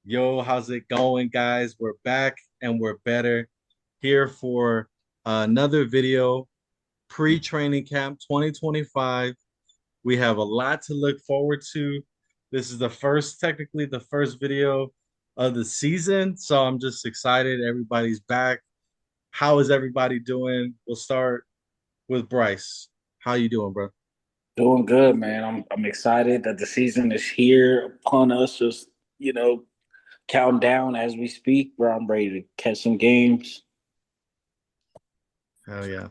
Yo, how's it going, guys? We're back and we're better here for another video, pre-training camp 2025. We have a lot to look forward to. This is technically the first video of the season, so I'm just excited. Everybody's back. How is everybody doing? We'll start with Bryce. How you doing, bro? Doing good, man. I'm excited that the season is here upon us. Just counting down as we speak. Bro, I'm ready to catch some games. Hell yeah.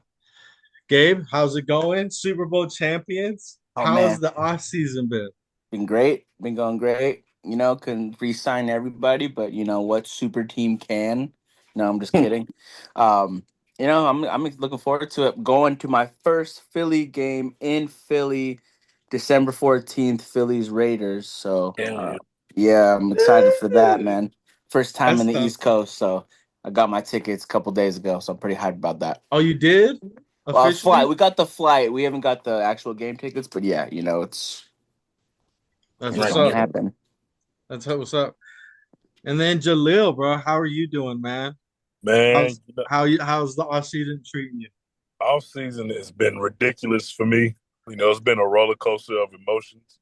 Gabe, how's it going? Super Bowl champions. Oh How's man, the off season been? been great. Been going great. Couldn't re-sign everybody, but you know what super team can. No, I'm just kidding. Um, I'm looking forward to it. Going to my first Philly game in Philly, December 14th, Phillies Raiders. So Hell yeah. yeah, I'm excited for that, man. First time in That's the tough. East Coast, so I got my tickets a couple days ago, so I'm pretty hyped about that. Oh, you did Flight. officially? We got the flight. We haven't got the actual game tickets, but yeah, That's it's what's Right. gonna up. happen. That's what's up. And then Jalil, bro, how are you doing, man? Man, How's the off season treating you? off season has been ridiculous for me. It's been a roller coaster of emotions.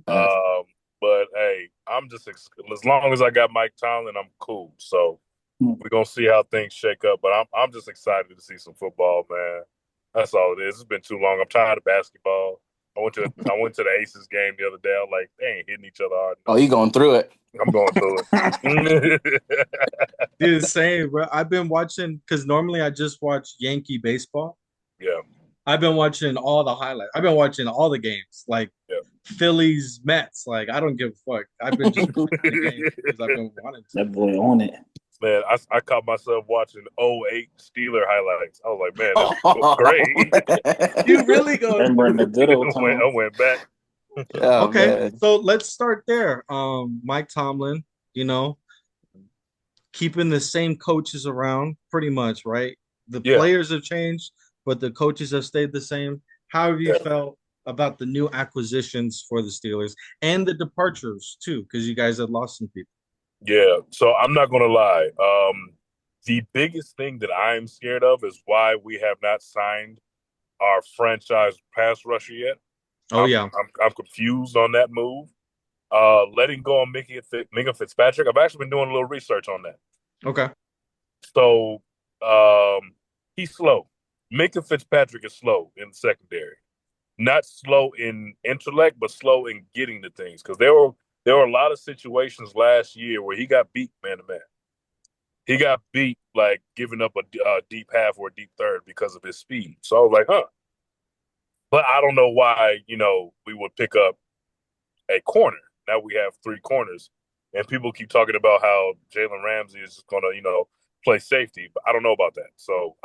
Uh, Um, but hey, as long as I got Mike Tomlin, I'm cool. So we're gonna see how things shake up. But I'm just excited to see some football, man. That's all it is. It's been too long. I'm tired of basketball. I went to the Aces game the other day. I was like, they ain't hitting each other hard oh, enough. you going through it? I'm going through it. Dude, same, bro. I've been watching because normally I just watch Yankee baseball. Yeah, I've been watching all the highlights. I've been watching all the games, like yeah. Phillies, Mets. Like I don't give a fuck. I've been just watching the games because I've been wanting to. That boy on it. Man, I caught myself watching '08 Steeler highlights. I was like, man, this is Oh, great. You really go. Remember in the good old I times. went back. oh Okay, man, so let's start there. Mike Tomlin, you know, keeping the same coaches around pretty much, right? The Yeah, players have changed, but the coaches have stayed the same. How have you yeah, felt about the new acquisitions for the Steelers and the departures too? Because you guys had lost some people. yeah. So I'm not gonna lie. The biggest thing that I'm scared of is why we have not signed our franchise pass rusher yet. Oh I'm yeah. I'm confused on that move. Letting go of Minka Fitzpatrick. I've actually been doing a little research on that. Okay. So um, he's slow. Minka Fitzpatrick is slow in the secondary. Not slow in intellect, but slow in getting to things. Because there were a lot of situations last year where he got beat man to man. He got beat like giving up a deep half or a deep third because of his speed. So I was like, huh. But I don't know why we would pick up a corner. Now we have three corners, and people keep talking about how Jalen Ramsey is just gonna play safety, but I don't know about that. So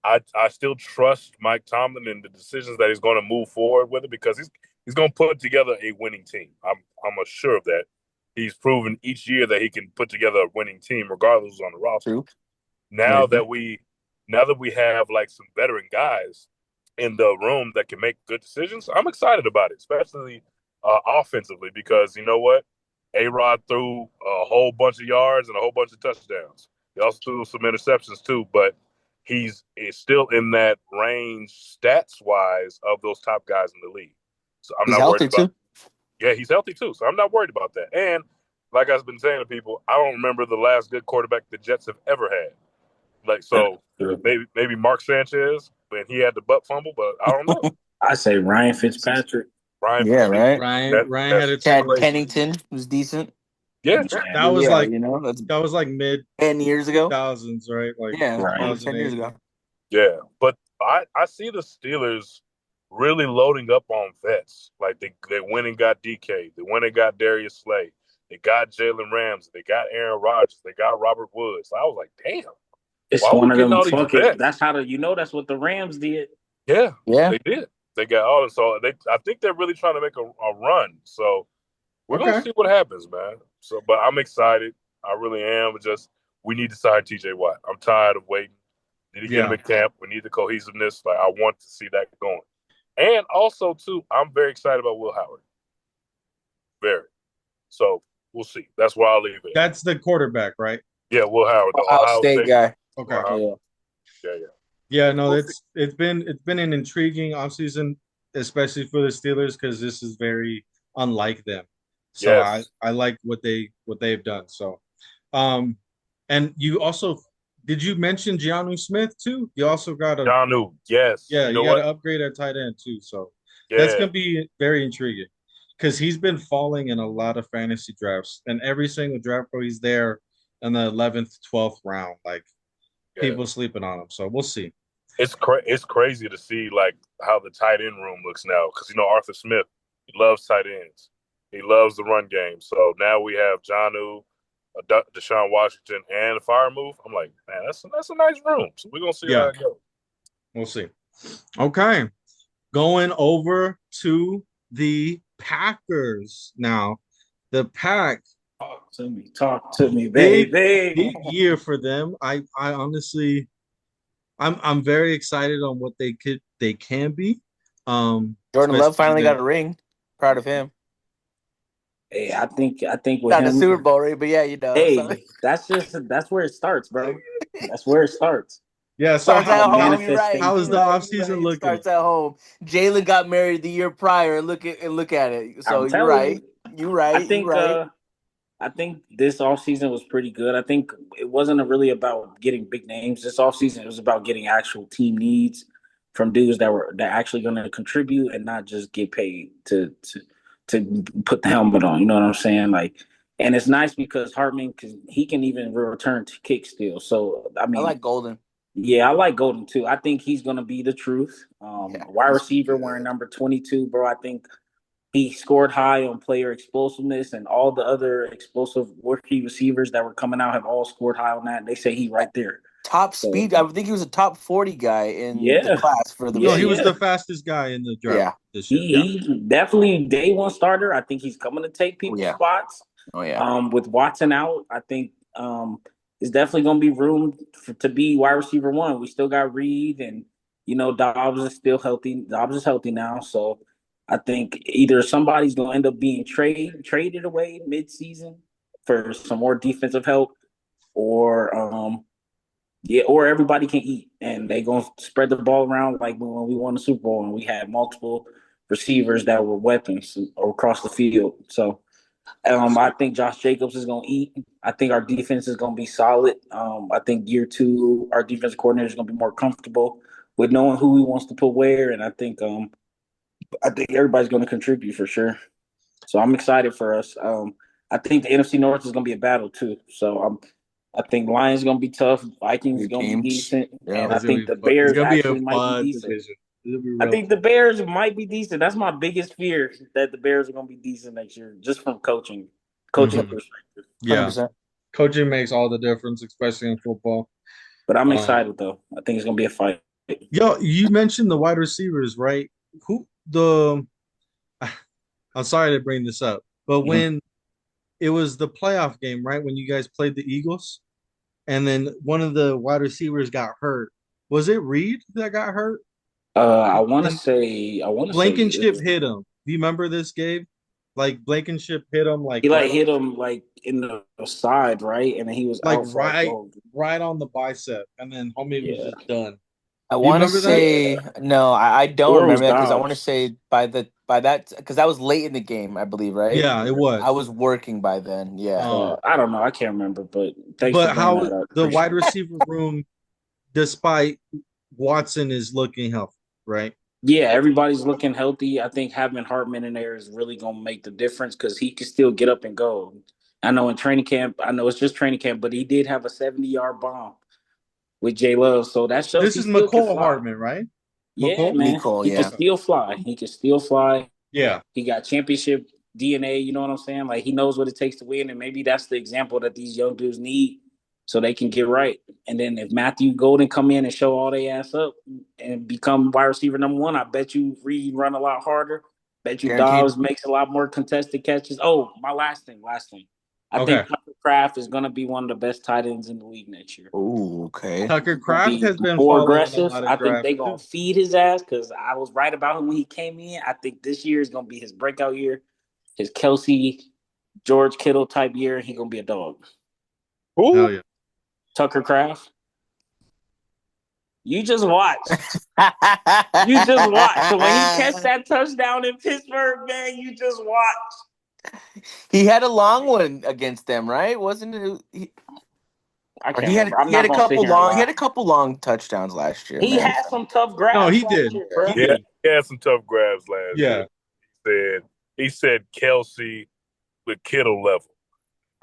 I still trust Mike Tomlin and the decisions that he's going to move forward with it because he's going to put together a winning team. I'm sure of that. He's proven each year that he can put together a winning team regardless who's on the roster. true. Now Mhm. that we now that we have like some veteran guys in the room that can make good decisions, I'm excited about it, especially offensively because you know what? A Rod threw a whole bunch of yards and a whole bunch of touchdowns. He also threw some interceptions too, but is still in that range stats wise of those top guys in the league. So I'm He's not worried healthy about. too. Yeah, he's healthy too, so I'm not worried about that. And like I've been saying to people, I don't remember the last good quarterback the Jets have ever had. Like so, maybe Mark Sanchez when he had the butt fumble, but I don't know. I say Ryan Fitzpatrick. Brian, Yeah, see, right. Ryan had that's a Chad situation. Pennington was decent, yeah, Yeah. That but was yeah, like that's that was like mid 10 years ago. 2000s, right? Like Yeah, over Right. 10 years 2008. ago. yeah. But I see the Steelers really loading up on vets. Like they went and got DK. They went and got Darius Slay. They got Jalen Ramsey. They got Aaron Rodgers. They got Robert Woods. I was like, damn, It's why are we one of getting them all these fuck it. vets? That's how that's what the Rams did. Yeah, Yeah, they did. They got all this. So I think they're really trying to make a run. So we're gonna Okay. see what happens, man. So, but I'm excited. I really am. Just we need to sign T.J. Watt. I'm tired of waiting. Need to get him Yeah. in camp. We need the cohesiveness. Like I want to see that going. And also too, I'm very excited about Will Howard. Very. So We'll see. That's where I'll leave it. That's the quarterback, right? Yeah, Will Howard, the Ohio State guy. Okay. Yeah. Yeah, no, it's been an intriguing offseason, especially for the Steelers, because this is very unlike them. So Yes. I like what they've done. So and you also did you mention Jonnu Smith too? You also got a Jonnu, yes. yeah, You know you got to what? upgrade at tight end too. So that's Yeah. gonna be very intriguing because he's been falling in a lot of fantasy drafts, and every single draft where he's there in the 11th, 12th round, like Yeah. people sleeping on him. So we'll see. It's crazy to see like how the tight end room looks now because Arthur Smith, he loves tight ends, he loves the run game. So now we have Jonnu, Deshaun Washington, and Firemove. I'm like, man, that's a nice room. So we're gonna see how it goes. We'll see. Okay, going over to the Packers now. The Pack. Talk to me, baby. Big year for them. I honestly, I'm very excited on what they can be. Jordan Love finally got a ring. Proud of him. Hey, I think with Not him, a Super Bowl ring, but yeah, Hey, so. that's where it starts, bro. That's where it starts. Yeah, so Starts at home. You're right. How is the offseason looking? Starts at home. Jalen got married the year prior. Look at it. So you're right. You're right. I think this offseason was pretty good. I think it wasn't really about getting big names this offseason. It was about getting actual team needs from dudes that actually going to contribute and not just get paid to put the helmet on. You know what I'm saying? Like, and it's nice because Hartman, he can even return to kick still. So I mean, I like Golden. Yeah, I like Golden too. I think he's going to be the truth. Wide receiver wearing number 22, bro. I think he scored high on player explosiveness, and all the other explosive rookie receivers that were coming out have all scored high on that. They say he right there. Top speed. I think he was a top 40 guy in the class for the. No, he was the fastest guy in the draft this year. He definitely day one starter. I think he's coming to take people's spots. Oh yeah. With Watson out, I think there's definitely going to be room to be wide receiver one. We still got Reed, and Dobbs is still healthy. Dobbs is healthy now, so I think either somebody's going to end up being traded away mid-season for some more defensive help, or or everybody can eat, and they going to spread the ball around like when we won the Super Bowl and we had multiple receivers that were weapons across the field. So I think Josh Jacobs is going to eat. I think our defense is going to be solid. I think year two, our defensive coordinator is going to be more comfortable with knowing who he wants to put where, and I think everybody's going to contribute for sure. So I'm excited for us. I think the NFC North is going to be a battle too. So I think Lions going to be tough. Vikings is going to be decent, and I think the Bears actually might be decent. I think the Bears might be decent. That's my biggest fear, that the Bears are going to be decent next year, just from coaching perspective. Yeah, 100%. Coaching makes all the difference, especially in football. But I'm excited though. I think it's going to be a fight. Yo, you mentioned the wide receivers, right? I'm sorry to bring this up, but when it was the playoff game, right? When you guys played the Eagles, and then one of the wide receivers got hurt. Was it Reed that got hurt? I want to say Blankenship hit him. Do you remember this, Gabe? Like Blankenship hit him, like he hit him like in the side, right? And then he was like right on the bicep, and then homie was just done. I want to say no, I don't remember that because I want to say by that because that was late in the game, I believe, right? Yeah, it was. I was working by then. Yeah, I don't know, I can't remember, but how the wide receiver room, despite Watson is looking healthy, right? Yeah, everybody's looking healthy. I think having Hartman in there is really going to make the difference because he can still get up and go. I know in training camp, I know it's just training camp, but he did have a 70-yard bomb with J Love, so that shows this is McCole Hartman, right? Yeah, McCole? Man, he can still fly. He can still fly. Yeah, he got championship DNA. You know what I'm saying? Like he knows what it takes to win, and maybe that's the example that these young dudes need, so they can get right. And then if Matthew Golden come in and show all they ass up and become wide receiver number one, I bet you Reed run a lot harder. Bet you Dobbs makes a lot more contested catches. Oh, my last thing. I think Tucker Kraft is going to be one of the best tight ends in the league next year. Oh, okay. Tucker Kraft has been more aggressive. I think they're going to feed his ass because I was right about him when he came in. I think this year is going to be his breakout year. His Kelsey George Kittle type year, he gonna be a dog. Who? Hell yeah. Tucker Craft. You just watch. You just watch. So when he catch that touchdown in Pittsburgh, man, you just watch. He had a long one against them, right? Wasn't it? I can't He had remember. I'm he had not a gonna sit couple here and long he lie. had a couple long touchdowns last year, He man. had some tough No, grabs he last did. year, bro. He Yeah, did. he had some tough grabs last Yeah. year. He said Kelsey with Kittle level.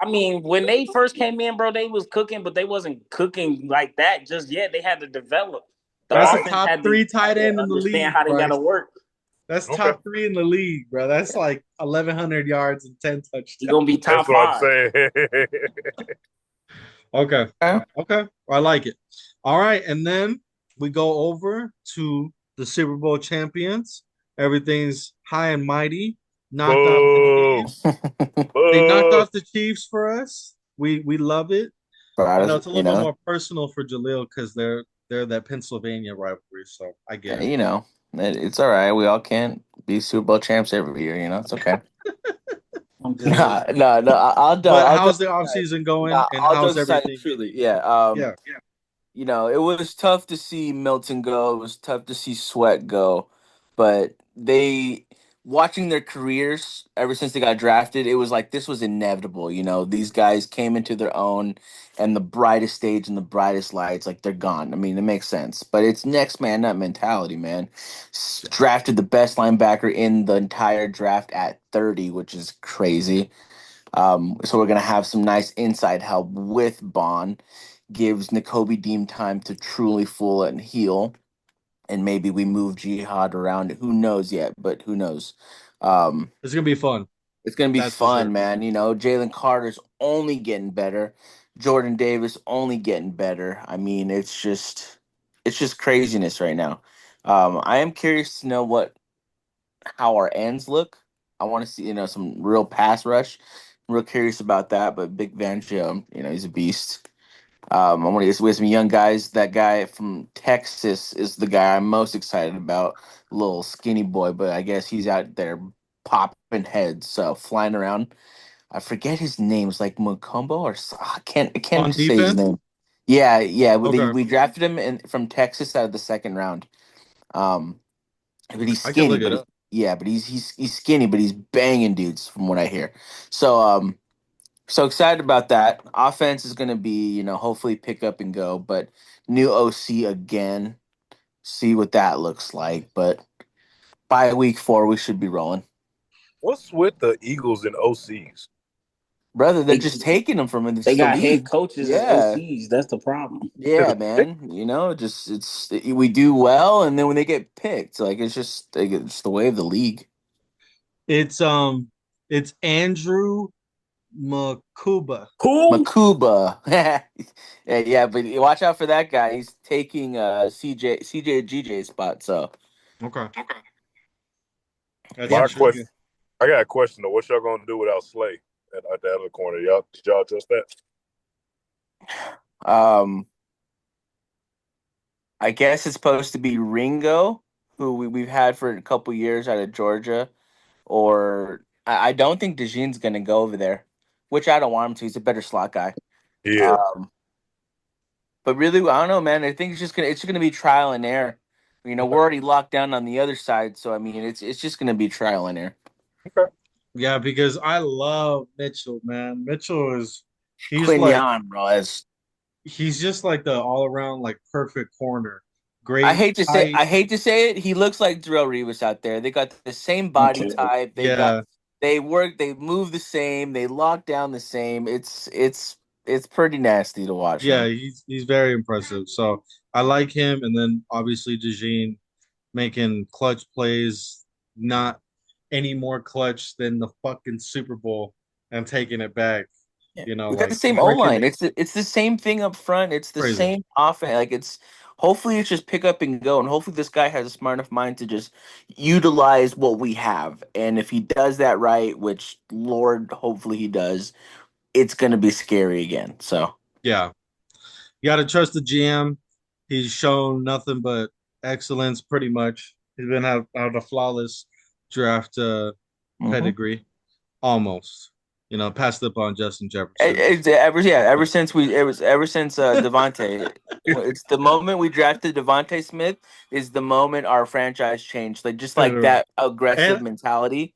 I mean, when they first came in, bro, they was cooking, but they wasn't cooking like that just yet. They had to develop. The That's a offense top had to, 3 tight had to end in the understand league, how they got to Bryce. work. That's Okay. top 3 in the league, bro. That's like 1,100 yards and 10 touchdowns. He gonna be top That's what I'm 5. saying. Okay. Yeah. Okay. I like it. All right. And then we go over to the Super Bowl champions. Everything's high and mighty. Knocked off the Boo. Chiefs. They knocked Boo. off the Chiefs for us. We love it. I know it's a little bit more personal for Jaleel because they're that Pennsylvania rivalry. So I get it. You know, it's all right. We all can't be Super Bowl champs every year. You know, it's okay. I'm just No. I'll But I'll how's joke the aside. offseason going Nah, and all how's jokes aside, everything? truly, yeah. Yeah. You know, it was tough to see Milton go. It was tough to see Sweat go, but they watching their careers ever since they got drafted, it was like this was inevitable. You know, these guys came into their own, and the brightest stage and the brightest lights, like they're gone. I mean, it makes sense, but it's next man up mentality, man. Drafted the best linebacker in the entire draft at 30, which is crazy. So we're gonna have some nice inside help with Bond. Gives N'Kobe Dean time to truly full and heal, and maybe we move Jihad around. Who knows yet? But who knows? Um, It's gonna be fun. it's gonna be That's for fun, sure. man. You know, Jalen Carter's only getting better. Jordan Davis only getting better. I mean, it's just craziness right now. I am curious to know how our ends look. I want to see, some real pass rush. I'm real curious about that. But Big Van Joe, he's a beast. I want to get with some young guys. That guy from Texas is the guy I'm most excited about. Little skinny boy, but I guess he's out there popping heads, so flying around. I forget his name. It's like Mukombo I can't On just say his defense? name. Yeah. Okay. We drafted him from Texas out of the second round. Um, but he's I can skinny, look it up. but he's skinny, but he's banging dudes from what I hear. So excited about that. Offense is going to be, hopefully pick up and go, but new OC again. See what that looks like. But by week 4, we should be rolling. What's with the Eagles and OCs? Brother, they're just taking them from him. They got head coaches as OCs. That's the problem. Yeah, man. We do well, and then when they get picked, like it's the way of the league. It's Andrew Makuba. Who? Makuba. yeah, but watch out for that guy. He's taking CJ GJ's spot. So Okay. That's My interesting. question, I got a question though. What y'all gonna do without Slay at the other corner? Did y'all trust that? I guess it's supposed to be Ringo, who we've had for a couple years out of Georgia, or I don't think DeJean's gonna go over there, which I don't want him to. He's a better slot guy. Yeah. But really, I don't know, man. I think it's just gonna be trial and error. We're already locked down on the other side, so I mean, it's just gonna be trial and error. Okay. Yeah, because I love Mitchell, man. Mitchell he's Quignon, bro. he's just like the all around like perfect corner. Great. I hate to say height. it. He looks like Darrelle Revis out there. They got the same body type. Yeah. They move the same. They lock down the same. It's pretty nasty to watch. Yeah, him. he's very impressive. So I like him, and then obviously DeJean making clutch plays, not any more clutch than the fucking Super Bowl and taking it back. You know, We got the like same O breaking line. It's the same thing up front. It's the crazy. same offense. Like hopefully it's just pick up and go, and hopefully this guy has a smart enough mind to just utilize what we have. And if he does that right, which Lord, hopefully he does, it's gonna be scary again. So Yeah. You got to trust the GM. He's shown nothing but excellence pretty much. He's been out a flawless draft mhm. pedigree almost. passed up on Justin Jefferson. Ever since Devontae, it's the moment we drafted Devontae Smith is the moment our franchise changed. Like just like that aggressive mentality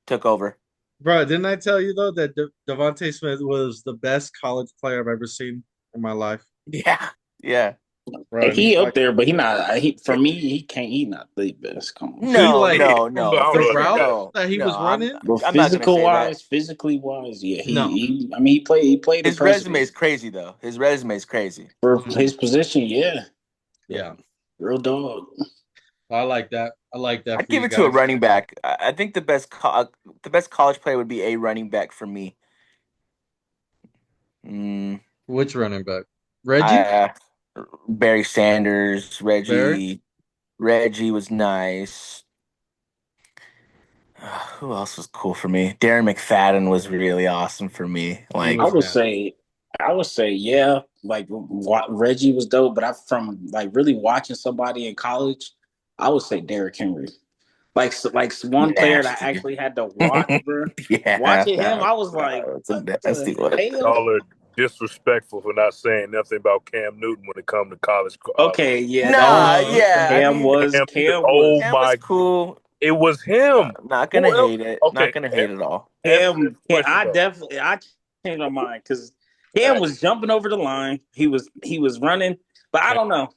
took over. Bro, didn't I tell you though that Devontae Smith was the best college player I've ever seen in my life? Yeah. Bro, he up there, but he not. For me, he can't. He not the best. Come on. No. The route that he was running, but physically wise, yeah. He played. His resume is crazy though. His resume is crazy for his position. Yeah, real dog. I like that. I'd give it to a running back. I think the best college player would be a running back for me. Which running back? Reggie? Barry Sanders, Reggie. Barry? Reggie was nice. Who else was cool for me? Darren McFadden was really awesome for me. Like I would say, yeah. Like Reggie was dope, but from like really watching somebody in college, I would say Derrick Henry. Like one player that I actually had to watch, bro. Watching him, I was like, it's a nasty one. Y'all are disrespectful for not saying nothing about Cam Newton when it comes to college. Okay, yeah. Cam was cool. It was him. Not gonna hate it. Okay. Not gonna hate it all. Cam, I changed my mind because Cam was jumping over the line. He was running, but I don't know.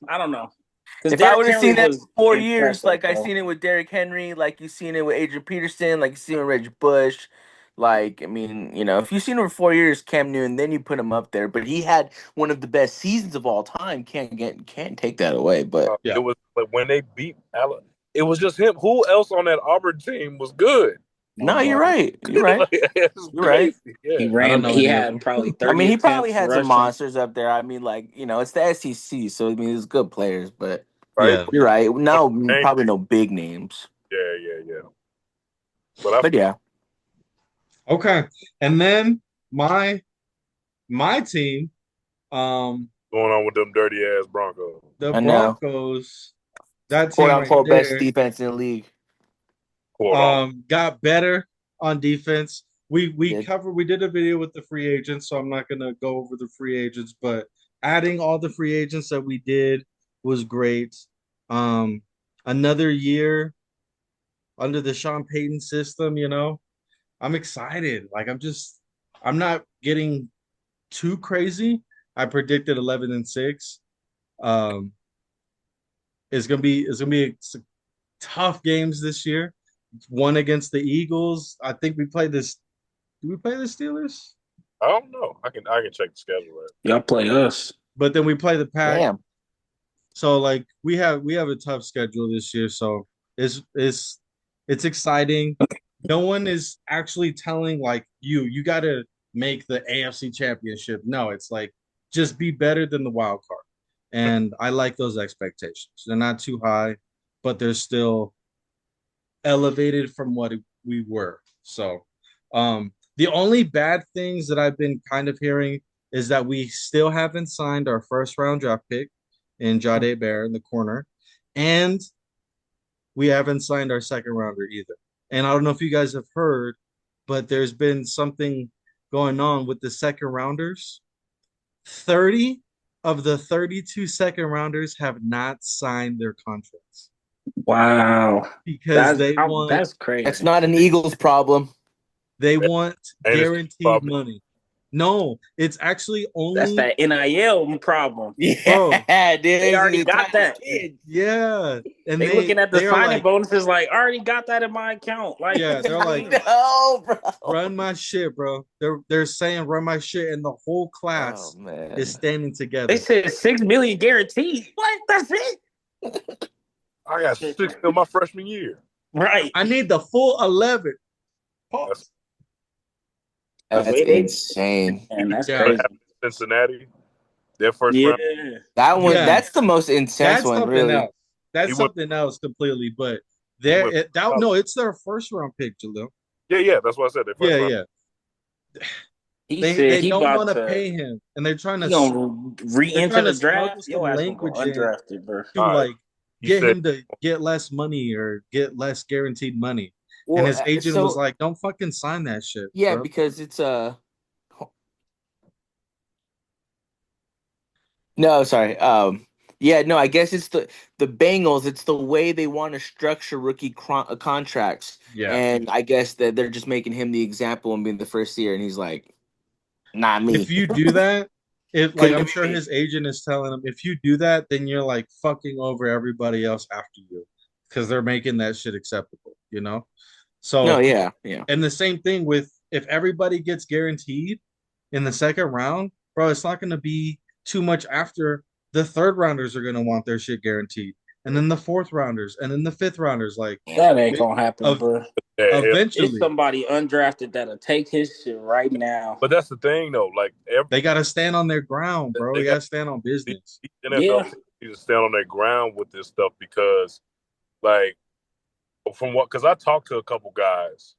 If I would have seen that for 4 years, like I seen it with Derrick Henry, like you seen it with Adrian Peterson, like you seen it with Reggie Bush, like I mean, if you've seen him for 4 years, Cam Newton, then you put him up there. But he had one of the best seasons of all time. Can't take that away. But it was like when they beat Alabama, it was just him. Who else on that Auburn team was good? No, you're right. You're right. You're right. Yeah. He ran. He had probably 30. I mean, he probably had some monsters up there. I mean, like it's the SEC, so I mean, it's good players. But you're right. No, probably no big names. Yeah. But yeah. Okay, and then my team, going on with them dirty ass Broncos. The Broncos. That team, quote unquote, best defense in the league. Got better on defense. We did a video with the free agents, so I'm not gonna go over the free agents, but adding all the free agents that we did was great. Another year under the Sean Payton system, I'm excited. Like I'm not getting too crazy. I predicted 11-6. It's gonna be tough games this year. One against the Eagles. I think we play this. Do we play the Steelers? I don't know. I can check the schedule. Right. Y'all play us, but then we play the Pack. Damn. So like we have a tough schedule this year. So it's exciting. No one is actually telling like you got to make the AFC Championship. No, it's like just be better than the wild card. And I like those expectations. They're not too high, but they're still elevated from what we were. So the only bad things that I've been kind of hearing is that we still haven't signed our first round draft pick in Jahdae Barrett in the corner, and we haven't signed our second rounder either. And I don't know if you guys have heard, but there's been something going on with the second rounders. 30 of the 32 second rounders have not signed their contracts. Wow. Because that's crazy. It's not an Eagles problem. They want guaranteed money. No, it's actually only that's that NIL problem. Yeah, they already got that. Yeah, and they looking at the signing bonuses like, I already got that in my account. Like, yeah, they're like, no, bro, run my shit, bro. They're saying run my shit, and the whole class is standing together. They said $6 million guaranteed. What? That's it. I got 6 in my freshman year. Right. I need the full 11. That's insane. And that's crazy. Cincinnati, their first round. That one, that's the most intense one, really. Else. That's something else completely. But it's their first round pick, Jalil. Yeah, that's what I said. Yeah. They don't want to pay him, and they're trying to re-enter the draft. Undrafted, bro. To get him to get less money or get less guaranteed money. and his agent was so like, "Don't fucking sign that shit, yeah, bro." because it's no, sorry. Yeah, no, I guess it's the Bengals. It's the way they want to structure rookie contracts, Yeah. and I guess that they're just making him the example and being the first year, and he's like, not If me. you do that, if like Couldn't I'm be sure me. his agent is telling him, if you do that, then you're like fucking over everybody else after you because they're making that shit acceptable, you know? No, So, yeah, yeah. and the same thing with if everybody gets guaranteed in the second round, bro, it's not going to be too much after the third rounders are going to want their shit guaranteed. And then the fourth rounders and then the fifth rounders. Like, That ain't gonna happen, of bro. Yeah, It's eventually, somebody undrafted that'll take his shit right now. but that's the thing though. Like they got to stand on their ground, bro. they They got got to stand on these business. NFL Yeah, teams need to stand on their ground with this stuff because, like, from what, because I talked to a couple guys,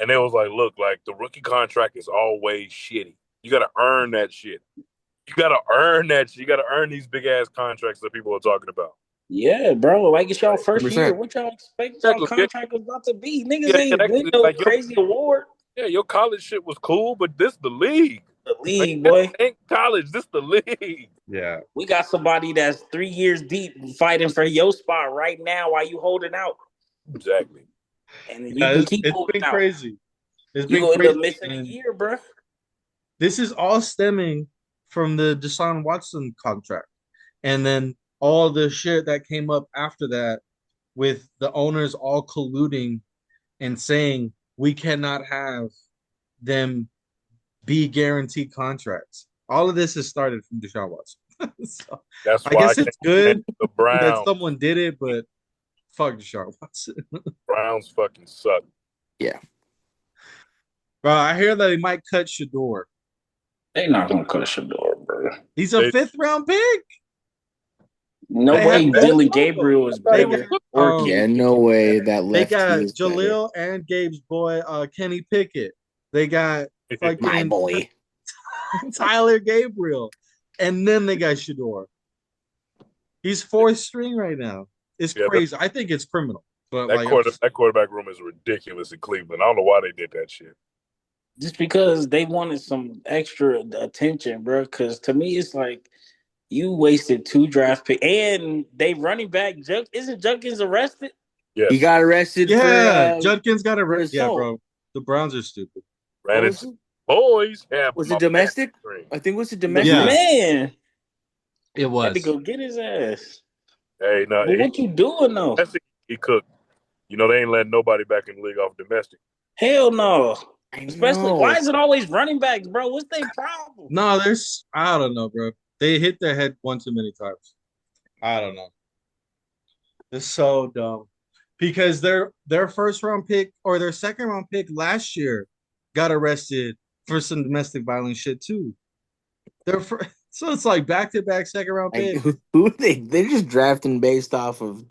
and they was like, "Look, like the rookie contract is always shitty. You got to earn that shit. You got to earn that shit. You got to earn these big ass contracts that people are talking about." yeah, bro. Like it's y'all first year. 100%. What y'all expect y'all Exactly. Yeah, contract was about to be? Niggas yeah, ain't win no like crazy award. your college shit was cool, but this the league. The Like, league, this boy. ain't college. This the league. Yeah. We got somebody that's 3 years deep fighting for your spot right now while you holding out. Exactly. And you Yeah, can keep it's holding been out. crazy. It's You been gonna end up crazy. missing a And year, bro. this is all stemming from the Deshaun Watson contract. And then all the shit that came up after that with the owners all colluding and saying we cannot have them be guaranteed contracts. All of this has started from Deshaun Watson. So That's I why I guess can't it's good stand the that Browns. someone did it, but fuck Deshaun Watson. Browns fucking suck. Yeah. Bro, I hear that he might cut Shador. They not gonna cut your door, bro. He's a They fifth round pick. No They way have both Dylan of them. Gabriel is They better got or Kenny Yeah, no Pickett is way better. that they lefty got is better. Jaleel and Gabe's boy, Kenny Pickett. They got My fucking boy. Tyler Gabriel, and then they got Shador. He's fourth string right now. It's yeah, crazy. I think it's criminal, but like I'm just that quarterback room is ridiculous in Cleveland. I don't know why they did that shit. Just because they wanted some extra attention, bro. Because to me, it's like you wasted 2 draft picks, and they running back. Isn't Junkins arrested? He Yes, got arrested yeah. Judkins got for a yeah, assault. bro. The Browns are stupid. What ran was into it? boys have Was my it domestic? back string. I think it was a The domestic. Yeah. man It had to was. go get his ass. Hey, no, But what you doing though? he cooked. You know they ain't letting nobody back in the league off domestic. Hell no. I Especially, know. why is it always running backs, bro? What's their problem? No, there's I don't know, bro. They hit their head one too many times. I don't know. It's so dumb because their first round pick or their second round pick last year got arrested for some domestic violence shit too. So it's like back to back second round Like, pick. who they're just drafting based off of.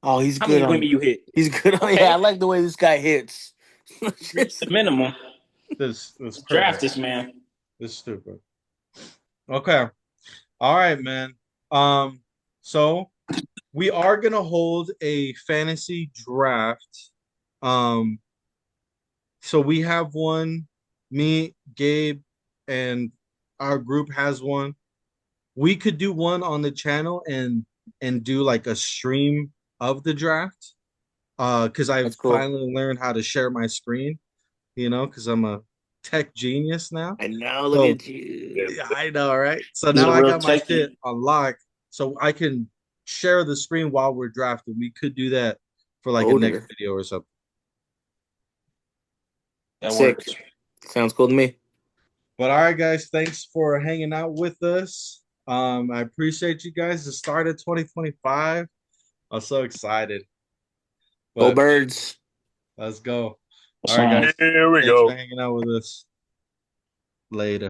Oh, he's How good many on. women you hit? He's good on. Okay. Yeah, I like the way this guy hits. Reach the minimum. This Draft crazy. this man. This is stupid. Okay. All right, man. So we are gonna hold a fantasy draft. Um, so we have one, me, Gabe, and our group has one. We could do one on the channel and do like a stream of the draft. Because I've That's cool. finally learned how to share my screen, because I'm a tech genius now. I know. Look So at you. yeah, I know, right? So He's now a I real got my techie. shit unlocked, so I can share the screen while we're drafting. We could do that for like a next Older. video or something. That Sick. works. Sounds cool to me. But all right, guys, thanks for hanging out with us. I appreciate you guys. The start of 2025. I'm so excited. Go But Birds. let's go. What's All right, on? guys. Here we Thanks go. for hanging out with us. Later.